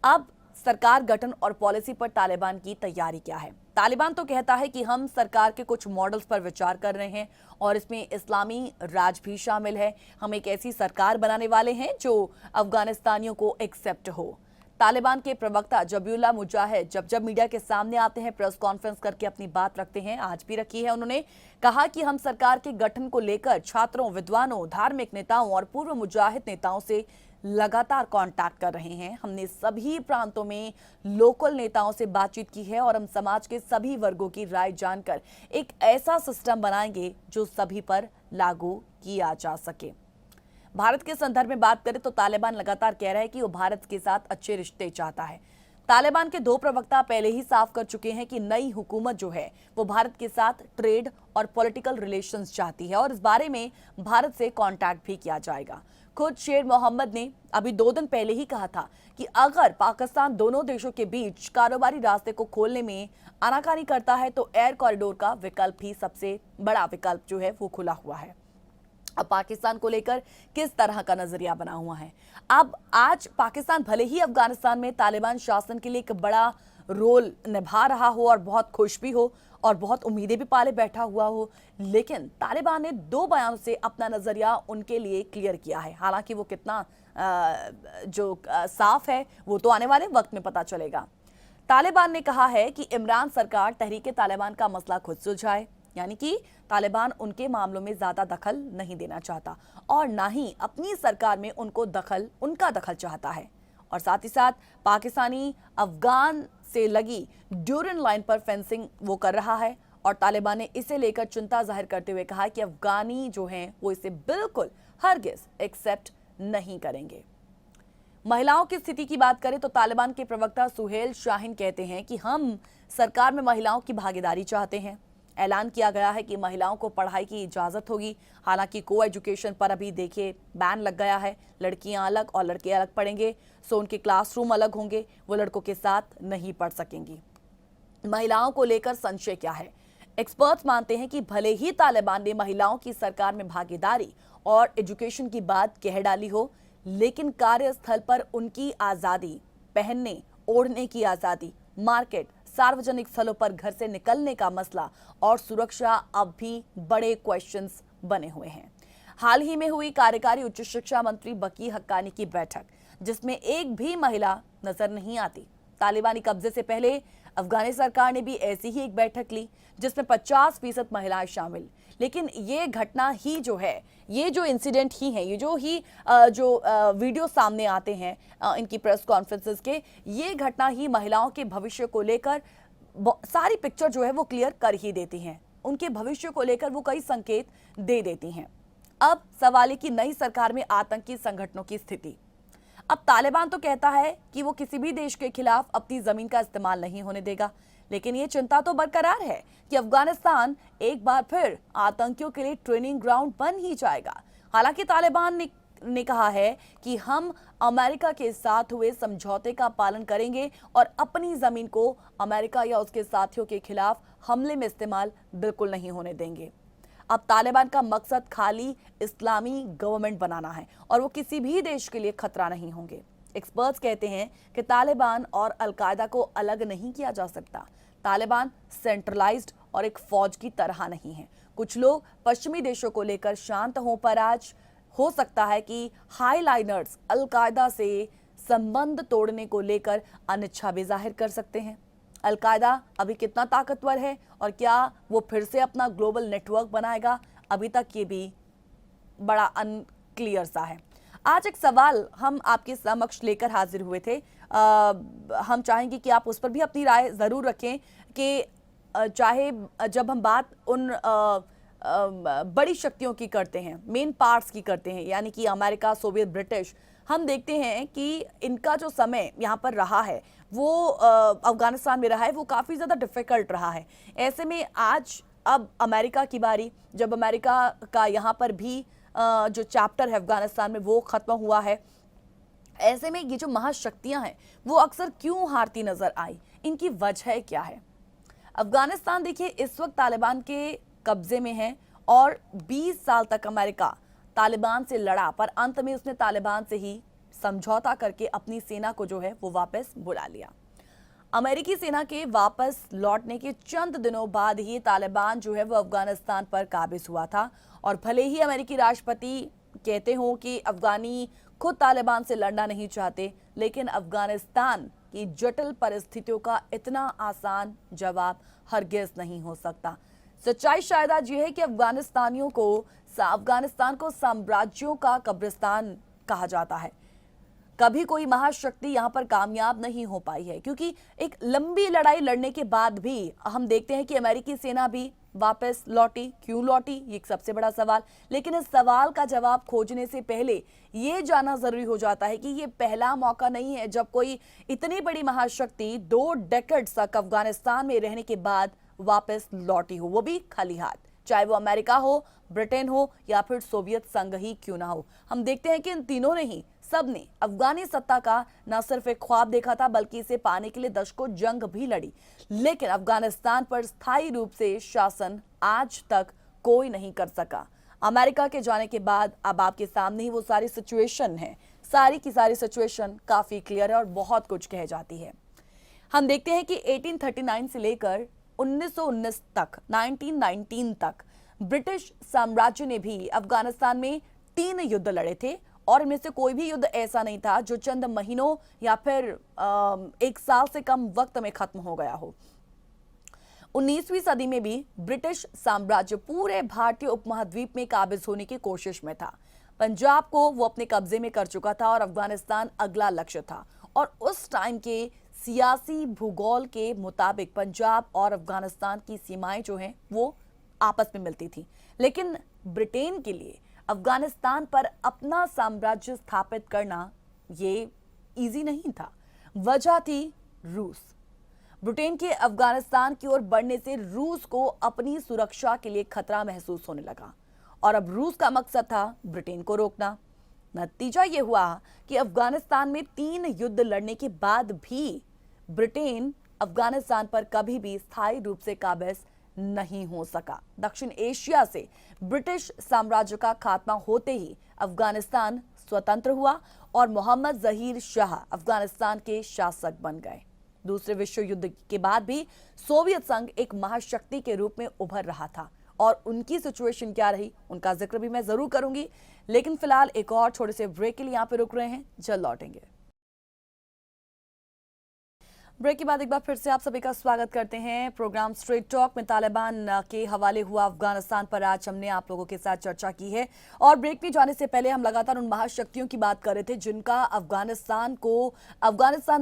अब सरकार गठन और पॉलिसी पर तालिबान की तैयारी क्या है। तालिबान तो कहता है कि हम सरकार के कुछ मॉडल्स पर विचार कर रहे हैं और इसमें इस्लामी राज भी शामिल है। हम एक ऐसी सरकार बनाने वाले हैं जो अफगानिस्तानियों को एक्सेप्ट हो। तालिबान के प्रवक्ता जबीउल्लाह मुजाहिद जब मीडिया के सामने आते हैं, प्रेस कॉन्फ्रेंस करके अपनी बात रखते हैं, आज भी रखी है। उन्होंने कहा कि हम सरकार के गठन को लेकर छात्रों, विद्वानों, धार्मिक नेताओं और पूर्व मुजाहिद नेताओं से लगातार कांटेक्ट कर रहे हैं। हमने सभी प्रांतों में लोकल नेताओं से बातचीत की है और हम समाज के सभी वर्गों की राय जानकर एक ऐसा सिस्टम बनाएंगे जो सभी पर लागू किया जा सके। भारत के संदर्भ में बात करें तो तालिबान लगातार कह रहा है कि वो भारत के साथ अच्छे रिश्ते चाहता है। तालिबान के 2 प्रवक्ता पहले ही साफ कर चुके हैं कि नई हुकूमत जो है वो भारत के साथ ट्रेड और पॉलिटिकल रिलेशंस चाहती है और इस बारे में भारत से कांटेक्ट भी किया जाएगा। खुद शेर मोहम्मद ने अभी 2 दिन पहले ही कहा था कि अगर पाकिस्तान दोनों देशों के बीच कारोबारी रास्ते को खोलने में आनाकानी करता है तो एयर कॉरिडोर का विकल्प ही सबसे बड़ा विकल्प जो है वो खुला हुआ है। अब पाकिस्तान को लेकर किस तरह का नजरिया बना हुआ है। अब आज पाकिस्तान भले ही अफगानिस्तान में तालिबान शासन के लिए एक बड़ा रोल निभा रहा हो और बहुत खुश भी हो और बहुत उम्मीदें भी पाले बैठा हुआ हो, लेकिन तालिबान ने 2 बयानों से अपना नजरिया उनके लिए क्लियर किया है। हालांकि वो कितना साफ है वो तो आने वाले वक्त में पता चलेगा। तालिबान ने कहा है कि इमरान सरकार तहरीके तालिबान का मसला खुद सुलझाए, यानी कि तालिबान उनके मामलों में ज्यादा दखल नहीं देना चाहता और ना ही अपनी सरकार में उनका दखल चाहता है। और साथ ही साथ पाकिस्तानी अफगान से लगी ड्यूरन लाइन पर फेंसिंग वो कर रहा है और तालिबान ने इसे लेकर चिंता जाहिर करते हुए कहा कि अफगानी जो हैं वो इसे बिल्कुल हरगिज एक्सेप्ट नहीं करेंगे। महिलाओं की स्थिति की बात करें तो तालिबान के प्रवक्ता सुहेल शाहीन कहते हैं कि हम सरकार में महिलाओं की भागीदारी चाहते हैं। ऐलान किया गया है कि महिलाओं को पढ़ाई की इजाजत होगी। हालांकि को एजुकेशन पर अभी देखिए बैन लग गया है, लड़कियां अलग और लड़के अलग पढ़ेंगे, सो उनके क्लासरूम अलग होंगे, वो लड़कों के साथ नहीं पढ़ सकेंगी। महिलाओं को लेकर संशय क्या है? एक्सपर्ट्स मानते हैं कि भले ही तालिबान ने महिलाओं की सरकार में भागीदारी और एजुकेशन की बात कह डाली हो, लेकिन कार्यस्थल पर उनकी आजादी, पहनने ओढ़ने की आजादी, मार्केट, सार्वजनिक स्थलों पर घर से निकलने का मसला और सुरक्षा अब भी बड़े क्वेश्चंस बने हुए हैं। हाल ही में हुई कार्यकारी उच्च शिक्षा मंत्री बकी हक्कानी की बैठक, जिसमें एक भी महिला नजर नहीं आती। तालिबानी कब्जे से पहले अफगानी सरकार ने भी ऐसी ही एक बैठक ली, जिसमें 50% महिलाएं शामिल। लेकिन ये घटना ही जो है, ये जो इंसिडेंट ही है, ये जो वीडियो सामने आते हैं इनकी प्रेस कॉन्फ्रेंसेस के, ये घटना ही महिलाओं के भविष्य को लेकर सारी पिक्चर जो है वो क्लियर कर ही देती हैं। उनके भविष्य को लेकर वो कई संकेत दे देती हैं। अब सवाल है कि नई सरकार में आतंकी संगठनों की स्थिति। अब तालिबान तो कहता है कि वो किसी भी देश के खिलाफ अपनी जमीन का इस्तेमाल नहीं होने देगा, लेकिन ये चिंता तो बरकरार है कि अफगानिस्तान एक बार फिर आतंकियों के लिए ट्रेनिंग ग्राउंड बन ही जाएगा। हालांकि तालिबान ने कहा है कि हम अमेरिका के साथ हुए समझौते का पालन करेंगे और अपनी जमीन को अमेरिका या उसके साथियों के खिलाफ हमले में इस्तेमाल बिल्कुल नहीं होने देंगे। अब तालिबान का मकसद खाली इस्लामी गवर्नमेंट बनाना है और वो किसी भी देश के लिए खतरा नहीं होंगे। एक्सपर्ट्स कहते हैं कि तालिबान और अलकायदा को अलग नहीं किया जा सकता। तालिबान सेंट्रलाइज्ड और एक फौज की तरह नहीं है। कुछ लोग पश्चिमी देशों को लेकर शांत हों, पर आज हो सकता है कि हाईलाइनर्स अलकायदा से संबंध तोड़ने को लेकर अनिच्छा भी जाहिर कर सकते हैं। अलकायदा अभी कितना ताकतवर है और क्या वो फिर से अपना ग्लोबल नेटवर्क बनाएगा, अभी तक ये भी बड़ा अनक्लियर सा है। आज एक सवाल हम आपके समक्ष लेकर हाजिर हुए थे। हम चाहेंगे कि आप उस पर भी अपनी राय ज़रूर रखें कि चाहे जब हम बात उन बड़ी शक्तियों की करते हैं, मेन पार्ट्स की करते हैं, यानी कि अमेरिका, सोवियत, ब्रिटिश, हम देखते हैं कि इनका जो समय यहाँ पर रहा है वो अफगानिस्तान में रहा है, वो काफ़ी ज़्यादा डिफ़िकल्ट रहा है। ऐसे में आज अब अमेरिका की बारी, जब अमेरिका का यहाँ पर भी जो चैप्टर है अफगानिस्तान में वो ख़त्म हुआ है, ऐसे में ये जो महाशक्तियाँ हैं वो अक्सर क्यों हारती नज़र आई, इनकी वजह क्या है? अफगानिस्तान देखिए इस वक्त तालिबान के कब्जे में है और 20 साल तक अमेरिका तालिबान से लड़ा, पर अंत में उसने तालिबान से ही समझौता करके अपनी सेना को जो है वो वापस बुला लिया। अमेरिकी सेना के वापस लौटने के चंद दिनों बाद ही तालिबान जो है वो अफगानिस्तान पर काबिज हुआ था। और भले ही अमेरिकी राष्ट्रपति कहते हों कि अफगानी खुद तालिबान से लड़ना नहीं चाहते, लेकिन अफगानिस्तान की जटिल परिस्थितियों का इतना आसान जवाब हरगिज नहीं हो सकता। सच्चाई शायद आज ये है कि अफगानिस्तान को साम्राज्यों का कब्रिस्तान कहा जाता है। कभी कोई महाशक्ति यहाँ पर कामयाब नहीं हो पाई है, क्योंकि एक लंबी लड़ाई लड़ने के बाद भी हम देखते हैं कि अमेरिकी सेना भी वापस लौटी। क्यों लौटी, ये एक सबसे बड़ा सवाल। लेकिन इस सवाल का जवाब खोजने से पहले ये जानना जरूरी हो जाता है कि ये पहला मौका नहीं है जब कोई इतनी बड़ी महाशक्ति 2 डेकेड्स तक अफगानिस्तान में रहने के बाद वापस लौटी हो, वो भी खाली हाथ। चाहे वो अमेरिका हो, ब्रिटेन हो या फिर सोवियत संघ ही क्यों ना हो। हम देखते हैं कि इन तीनों ने ही, सबने अफगानी सत्ता का न सिर्फ एक ख्वाब देखा था, बल्कि इसे पाने के लिए दशकों जंग भी लड़ी। लेकिन अफगानिस्तान पर स्थायी रूप से शासन आज तक कोई नहीं कर सका। अमेरिका के जाने के बाद अब आपके सामने ही वो सारी सिचुएशन है, सारी की सारी सिचुएशन काफी क्लियर है और बहुत कुछ कह जाती है। हम देखते हैं कि 1839 से लेकर 1919 तक, 1919 तक ब्रिटिश साम्राज्य ने भी अफगानिस्तान में 3 युद्ध लड़े थे और इनमें से कोई भी युद्ध ऐसा नहीं था जो चंद महीनों या फिर 1 साल से कम वक्त में खत्म हो गया हो। 19वीं सदी में भी ब्रिटिश साम्राज्य पूरे भारतीय उपमहाद्वीप में काबिज होने की कोशिश में था। पंजाब को वो अपने कब्जे में कर चुका था और अफगानिस्तान अगला लक्ष्य था। और उस टाइम के सियासी भूगोल के मुताबिक पंजाब और अफगानिस्तान की सीमाएं जो हैं वो आपस में मिलती थी। लेकिन ब्रिटेन के लिए अफगानिस्तान पर अपना साम्राज्य स्थापित करना ये इजी नहीं था। वजह थी रूस। ब्रिटेन के अफगानिस्तान की ओर बढ़ने से रूस को अपनी सुरक्षा के लिए खतरा महसूस होने लगा और अब रूस का मकसद था ब्रिटेन को रोकना। नतीजा ये हुआ कि अफगानिस्तान में 3 युद्ध लड़ने के बाद भी ब्रिटेन अफगानिस्तान पर कभी भी स्थायी रूप से काबिज नहीं हो सका। दक्षिण एशिया से ब्रिटिश साम्राज्य का खात्मा होते ही अफगानिस्तान स्वतंत्र हुआ और मोहम्मद जहीर शाह अफगानिस्तान के शासक बन गए। दूसरे विश्व युद्ध के बाद भी सोवियत संघ एक महाशक्ति के रूप में उभर रहा था और उनकी सिचुएशन क्या रही उनका जिक्र भी मैं जरूर करूंगी, लेकिन फिलहाल एक और छोटे से ब्रेक के लिए यहाँ पे रुक रहे हैं, जल्द लौटेंगे। ब्रेक के बाद एक बार फिर से आप सभी का स्वागत करते हैं। प्रोग्राम स्ट्रेट टॉक में तालिबान के हवाले हुआ अफगानिस्तान पर आज हमने आप लोगों के साथ चर्चा की है और ब्रेक में जाने से पहले हम लगातार उन महाशक्तियों की बात कर रहे थे जिनका अफगानिस्तान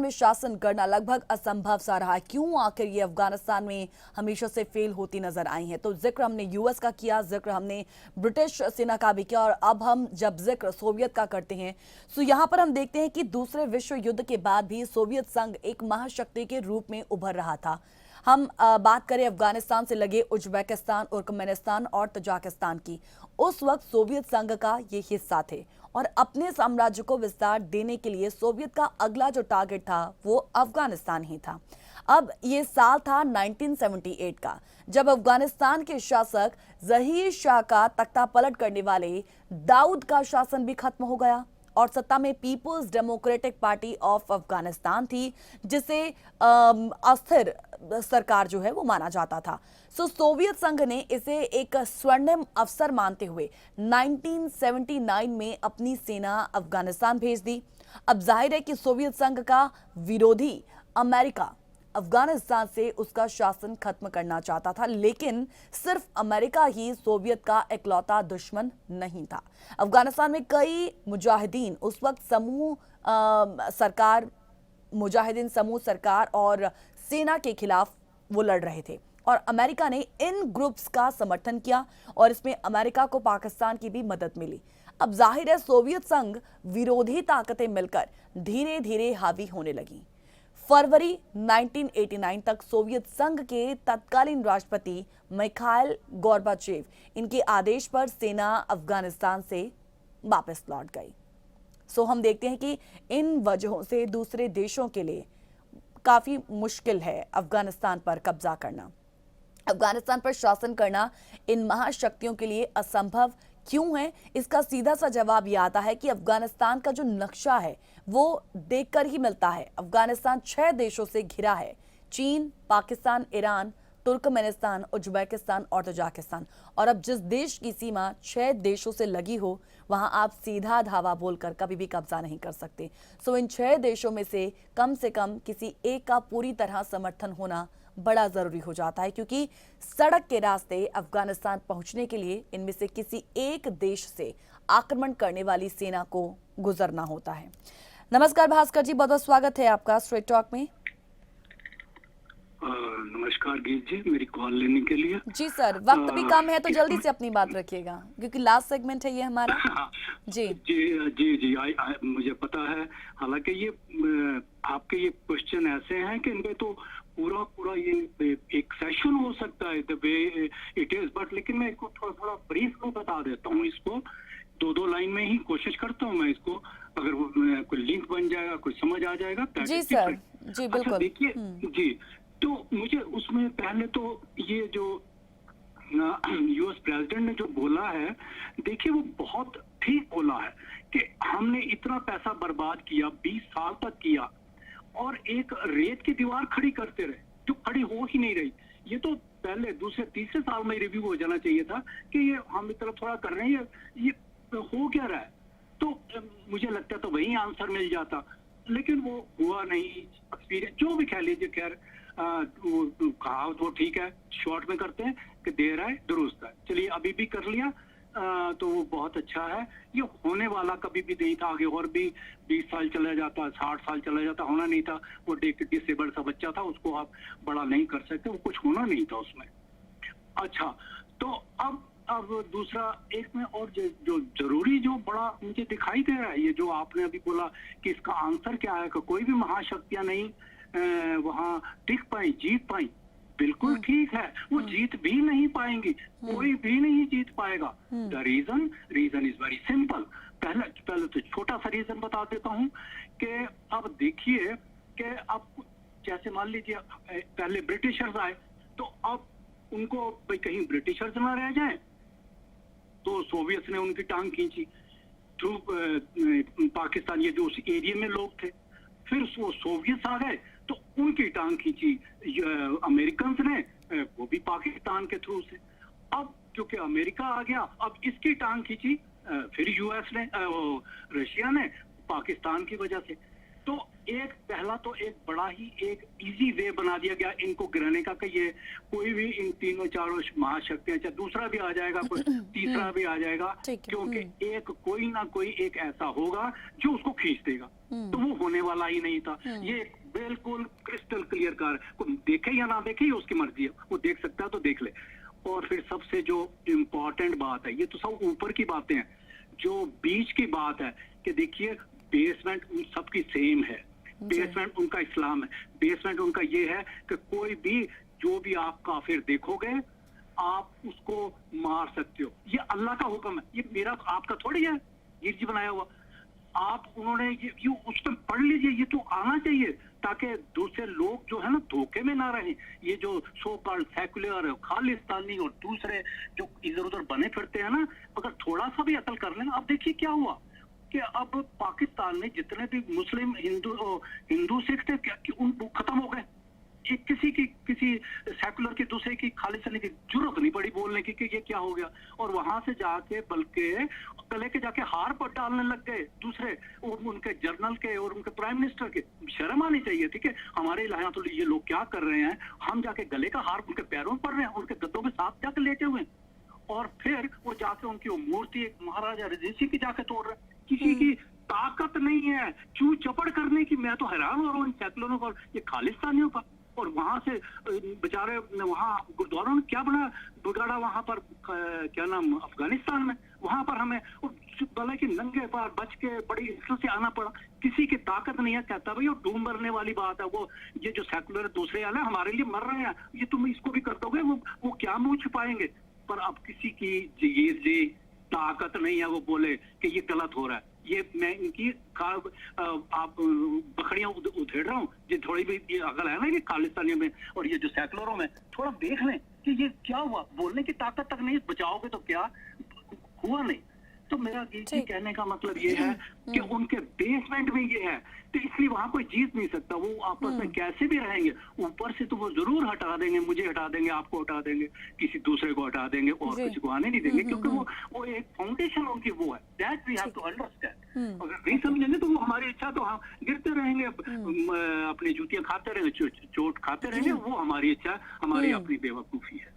में शासन करना लगभग असंभव सा रहा है। क्यों आखिर ये अफगानिस्तान में हमेशा से फेल होती नजर आई है? तो जिक्र हमने यूएस का किया, जिक्र हमने ब्रिटिश सेना का भी किया और अब हम जब जिक्र सोवियत का करते हैं तो यहाँ पर हम देखते हैं कि दूसरे विश्व युद्ध के बाद भी सोवियत संघ एक महाशक्ति के रूप में उभर रहा था। हम बात करें अफगानिस्तान से लगे उज्बेकिस्तान, तुर्कमेनिस्तान और तजाकिस्तान की, उस वक्त सोवियत संघ का ये हिस्सा थे और अपने साम्राज्य को विस्तार देने के लिए सोवियत का अगला जो टारगेट था वो अफगानिस्तान ही था। अब ये साल था 1978 का, जब अफगानिस्तान के शासक जहीर शाह का तख्ता पलट करने वाले दाऊद का शासन भी खत्म हो गया और सत्ता में People's Democratic Party of Afghanistan थी, जिसे अस्थिर सरकार जो है वो माना जाता था। सो सोवियत संघ ने इसे एक स्वर्णिम अवसर मानते हुए 1979 में अपनी सेना अफगानिस्तान भेज दी। अब जाहिर है कि सोवियत संघ का विरोधी अमेरिका अफगानिस्तान से उसका शासन खत्म करना चाहता था, लेकिन सिर्फ अमेरिका ही सोवियत का इकलौता दुश्मन नहीं था। अफगानिस्तान में कई मुजाहिदीन उस वक्त मुजाहिदीन समूह सरकार और सेना के खिलाफ वो लड़ रहे थे और अमेरिका ने इन ग्रुप्स का समर्थन किया और इसमें अमेरिका को पाकिस्तान की भी मदद मिली। अब जाहिर है सोवियत संघ विरोधी ताकतें मिलकर धीरे धीरे हावी होने लगी। फरवरी 1989 तक सोवियत संघ के तत्कालीन राष्ट्रपति मिखाइल गोर्बाचेव इनके आदेश पर सेना अफगानिस्तान से वापस लौट गई। सो हम देखते हैं कि इन वजहों से दूसरे देशों के लिए काफी मुश्किल है अफगानिस्तान पर कब्जा करना, अफगानिस्तान पर शासन करना इन महाशक्तियों के लिए असंभव क्यों है? इसका सीधा सा जवाब ये आता है कि अफगानिस्तान का जो नक्शा है वो देखकर ही मिलता है। अफगानिस्तान 6 देशों से घिरा है, चीन, पाकिस्तान, ईरान, तुर्कमेनिस्तान, उज्बेकिस्तान और तजाकिस्तान। और अब जिस देश की सीमा 6 देशों से लगी हो वहां आप सीधा धावा बोलकर कभी भी कब्जा नहीं कर सकते। सो इन 6 देशों में से कम किसी एक का पूरी तरह समर्थन होना बड़ा जरूरी हो जाता है, क्योंकि सड़क के रास्ते अफगानिस्तान पहुंचने के लिए इनमें से किसी एक देश से आक्रमण करने वाली सेना को गुजरना होता है। नमस्कार भास्कर जी, बहुत बहुत स्वागत है आपका स्ट्रेट टॉक में। नमस्कार गीत जी, मेरी कॉल लेने के लिए। जी सर, वक्त भी कम है तो जल्दी से अपनी बात रखिएगा क्योंकि लास्ट सेगमेंट है ये हमारा। जी जी जी जी मुझे पता है। हालांकि ये आपके ये क्वेश्चन ऐसे हैं कि इनमें तो पूरा ये एक सेशन हो सकता है the way it is, but लेकिन मैं इसको थोड़ा ब्रीफ में बता देता हूँ। इसको 2 लाइन में ही कोशिश करता हूँ मैं इसको, अगर कोई लिंक बन जाएगा, कोई समझ आ जाएगा। जी सर, जी बिल्कुल। अच्छा देखिए जी, तो मुझे उसमें पहले तो ये जो यूएस प्रेसिडेंट ने जो बोला है, देखिए वो बहुत ठीक बोला है कि हमने इतना पैसा बर्बाद किया, 20 साल तक किया और एक रेत की दीवार खड़ी करते रहे जो खड़ी हो ही नहीं रही। ये तो पहले दूसरे तीसरे साल में रिव्यू हो जाना चाहिए था कि ये हम इस तरफ थोड़ा कर रहे हैं, ये हो क्या रहा है। तो मुझे लगता तो वही आंसर मिल जाता, लेकिन वो हुआ नहीं। एक्सपीरियंस जो भी कह लीजिए, खैर वो कहावत वो ठीक है, शॉर्ट में करते हैं कि देर आए दुरुस्त है। चलिए अभी भी कर लिया तो वो बहुत अच्छा है। ये होने वाला कभी भी नहीं था, आगे और भी 20 साल चला जाता, 60 साल चला जाता, होना नहीं था। वो डिसेबल्ड सा बच्चा था, उसको आप बड़ा नहीं कर सकते, वो कुछ होना नहीं था उसमें। अच्छा, तो अब दूसरा एक में और जो जरूरी जो बड़ा मुझे दिखाई दे रहा है, ये जो आपने अभी बोला कि इसका आंसर क्या है कि कोई भी महाशक्तियां नहीं वहां टिक पाई, जीत पाई। बिल्कुल ठीक है, वो जीत भी नहीं पाएंगी, कोई भी नहीं जीत पाएगा। The reason is very simple. पहले तो छोटा सा रीजन बता देता हूँ कि अब देखिए कि अब जैसे मान लीजिए पहले ब्रिटिशर्स आए, तो अब उनको भाई कहीं ब्रिटिशर्स ना रह जाए, तो सोवियत ने उनकी टांग खींची थ्रू पाकिस्तान, ये जो उस एरिया में लोग थे। फिर वो सोवियत आ गए तो उनकी टांग खींची अमेरिकन ने, वो भी पाकिस्तान के थ्रू से। अब क्योंकि अमेरिका आ गया, अब इसकी टांग खींची फिर यूएस ने, रशिया ने, पाकिस्तान की वजह से। तो एक पहला तो एक बड़ा ही एक इजी वे बना दिया गया इनको गिराने का कि ये कोई भी इन तीनों चारों महाशक्तियां, चाहे दूसरा भी आ जाएगा, कोई तीसरा भी आ जाएगा, ठीक है, क्योंकि एक कोई ना कोई एक ऐसा होगा जो उसको खींच देगा। तो वो होने वाला ही नहीं था। ये बिल्कुल क्रिस्टल क्लियर कार, देखे या ना देखे ये उसकी मर्जी है, वो देख सकता है तो देख ले। और फिर सबसे जो इम्पोर्टेंट बात है, ये तो सब ऊपर की बातें हैं, जो बीच की बात है कि देखिए बेसमेंट उन सबकी सेम है, बेसमेंट उनका इस्लाम है, बेसमेंट उनका ये है कि कोई भी जो भी आप काफिर देखोगे आप उसको मार सकते हो, ये अल्लाह का हुक्म है, ये मेरा आपका थोड़ी है गिर जी बनाया हुआ। आप उन्होंने ये उस पर पढ़ लीजिए, ये तो आना चाहिए ताकि दूसरे लोग जो है ना धोखे में ना रहें। ये जो सो कॉल्ड सेकुलर खालिस्तानी और दूसरे जो इधर उधर बने फिरते हैं ना, अगर थोड़ा सा भी अकल कर लेना। अब देखिए क्या हुआ कि अब पाकिस्तान में जितने भी मुस्लिम हिंदू सिख थे उन खत्म हो गए। किसी सेकुलर की दूसरे की खालिस्तानी की जरूरत नहीं पड़ी बोलने की कि ये क्या हो गया। और वहां से जाके बल्कि गले के जाके हार पर डालने लग गए दूसरे, उनके जर्नल के और उनके प्राइम मिनिस्टर के। शर्म आनी चाहिए, ठीक है, हमारे यहाँ तो ये लोग क्या कर रहे हैं, हम जाके गले का हार उनके पैरों में पड़ रहे हैं, उनके गद्दों में साथ जाके लेटे हुए हैं। और फिर वो जाके उनकी वो मूर्ति एक महाराजा रजीसी की जाके तोड़ रहे। किसी की ताकत नहीं है चू चपड़ करने की। मैं तो हैरान हो रहा हूँ इन सेकुलरों पर, ये खालिस्तानियों पर। और वहां से बेचारे वहां गुरुद्वारों ने क्या बना बिगाड़ा वहां पर, क्या नाम, अफगानिस्तान में। वहां पर हमें भले कि नंगे पार बच के बड़ी मुश्किल से आना पड़ा। किसी की ताकत नहीं है, कहता भाई वो डूब मरने वाली बात है, वो ये जो सेकुलर दूसरे वाले हमारे लिए मर रहे हैं, ये तुम इसको भी कर दोगे, वो क्या मुंह छुपाएंगे। पर अब किसी की जी ताकत नहीं है वो बोले कि ये गलत हो रहा है। ये मैं इनकी आप बकरियां उधेड़ रहा हूँ, ये थोड़ी भी ये अकल है ना कि खालिस्तानियों में और ये जो सेकुलरों में, थोड़ा देख लें कि ये क्या हुआ। बोलने की ताकत तक नहीं, बचाओगे तो क्या हुआ नहीं। तो मेरा ये कहने का मतलब ये है कि उनके बेसमेंट में ये है, तो इसलिए वहां कोई जीत नहीं सकता। वो आपस में कैसे भी रहेंगे, ऊपर से तो वो जरूर हटा देंगे, मुझे हटा देंगे, आपको हटा देंगे, किसी दूसरे को हटा देंगे, और किसी को आने नहीं देंगे, क्योंकि वो एक फाउंडेशन उनकी वो है। That we have to understand. अगर नहीं समझेंगे तो वो हमारी इच्छा तो हम गिरते रहेंगे, अपनी जूतियां खाते रहेंगे, चोट खाते रहेंगे, वो हमारी इच्छा, हमारी अपनी बेवकूफी है।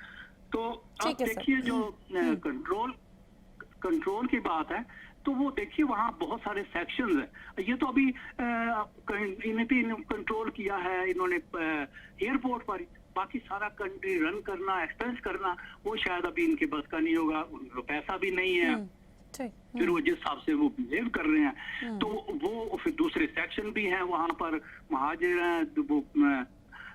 तो अब देखिए जो कंट्रोल की बात है, तो वो देखिए वहाँ बहुत सारे सेक्शंस हैं। ये तो अभी इन्हें भी कंट्रोल किया है इन्होंने एयरपोर्ट पर। बाकी सारा कंट्री रन करना, एक्सपेंस करना, वो शायद अभी इनके बस का नहीं होगा, पैसा भी नहीं है। फिर वो जिस हिसाब से वो बिहेव कर रहे हैं, तो वो फिर दूसरे सेक्शन भी हैं वहाँ पर, महाजिर हैं,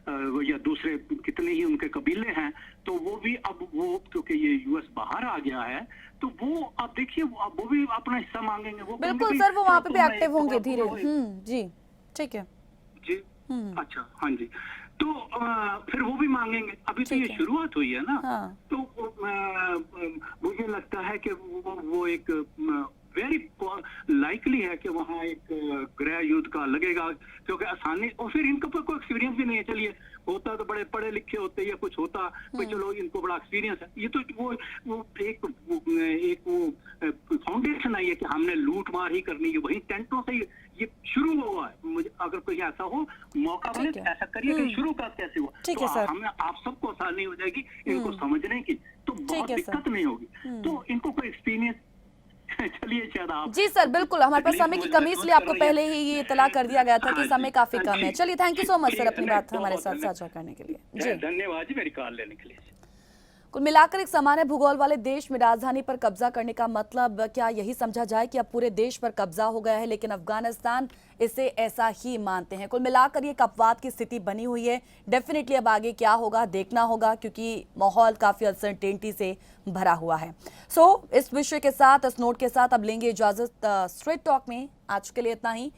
वो या दूसरे कितने ही उनके कबीले हैं, तो वो भी अब वो क्योंकि ये यूएस बाहर आ गया है, तो वो अब देखिए वो भी अपना हिस्सा मांगेंगे। वो बिल्कुल सर, वो वहाँ पे भी एक्टिव होंगे धीरे। जी ठीक है जी। अच्छा, हाँ जी। तो फिर वो भी मांगेंगे। अभी तो ये शुरुआत हुई है ना। तो मुझे लगता है कि वो एक वेरी लाइकली है कि वहाँ एक गृह युद्ध का लगेगा, क्योंकि आसानी, और फिर इनके ऊपर कोई एक्सपीरियंस भी नहीं है। चलिए होता तो बड़े पढ़े लिखे होते या कुछ होता, कोई चलो इनको बड़ा एक्सपीरियंस है। ये तो वो एक फाउंडेशन आई है कि हमने लूट मार ही करनी है, वही टेंटों से ये शुरू हुआ है। मुझे अगर कोई ऐसा हो मौका मिले तो ऐसा करिए कि शुरू का कैसे हुआ, तो हमें आप सबको आसानी हो जाएगी इनको समझने की, तो बहुत दिक्कत नहीं होगी। तो इनको कोई एक्सपीरियंस चलिए शायद आप। जी सर, बिल्कुल, हमारे पास समय की कमी, इसलिए आपको पहले ही ये इतला कर दिया गया था कि समय काफी कम है। चलिए, thank you so much sir अपनी बात हमारे साथ साझा करने के लिए। जी धन्यवाद जी मेरी कॉल लेने के लिए। कुल मिलाकर एक सामान्य भूगोल वाले देश में राजधानी पर कब्जा करने का मतलब क्या यही समझा जाए कि अब पूरे देश पर कब्जा हो गया है, लेकिन अफगानिस्तान इसे ऐसा ही मानते हैं। कुल मिलाकर ये एक अपवाद की स्थिति बनी हुई है। डेफिनेटली अब आगे क्या होगा देखना होगा, क्योंकि माहौल काफी अनसर्टेनिटी से भरा हुआ है। इस विषय के साथ, इस नोट के साथ अब लेंगे इजाजत स्ट्रेट टॉक में। आज के लिए इतना ही।